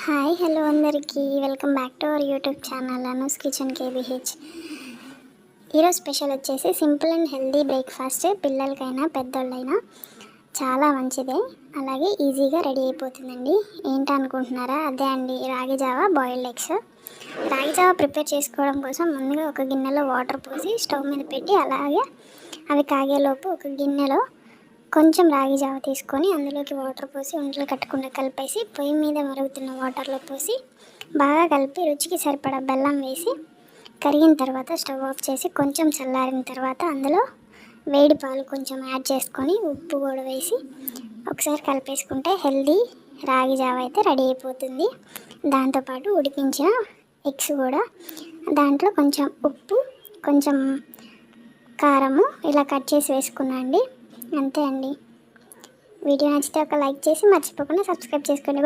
Hi hello అందరికీ welcome back to our YouTube channel Anu's kitchen KBH. ఈరోజు special వచ్చేసి simple and healthy breakfast. పిల్లలకైనా పెద్దోళ్ళైనా చాలా మంచిదే, అలాగే ఈజీగా రెడీ అయిపోతుందండి. ఏంటనుకుంటున్నారా? అదే అండి, రాగి జావా బాయిల్డ్ ఎగ్స్. రాగి జావా ప్రిపేర్ చేసుకోవడం కోసం ముందుగా ఒక గిన్నెలో వాటర్ పోసి స్టవ్ మీద పెట్టి, అలాగే అవి కాగేలోపు ఒక గిన్నెలో కొంచెం రాగి జావ తీసుకొని అందులోకి వాటర్ పోసి ఉండలు కట్టకుండా కలిపేసి పొయ్యి మీద మరుగుతున్న వాటర్లో పోసి బాగా కలిపి రుచికి సరిపడా బెల్లం వేసి కరిగిన తర్వాత స్టవ్ ఆఫ్ చేసి కొంచెం చల్లారిన తర్వాత అందులో వేడి పాలు కొంచెం యాడ్ చేసుకొని ఉప్పు కూడా వేసి ఒకసారి కలిపేసుకుంటే హెల్దీ రాగి జావ అయితే రెడీ అయిపోతుంది. దాంతోపాటు ఉడికించిన ఎగ్స్ కూడా దాంట్లో కొంచెం ఉప్పు కొంచెం కారము ఇలా కట్ చేసి వేసుకున్నాండి. అంతే అండి. వీడియో నచ్చితే ఒక లైక్ చేసి మర్చిపోకుండా సబ్స్క్రైబ్ చేసుకోండి.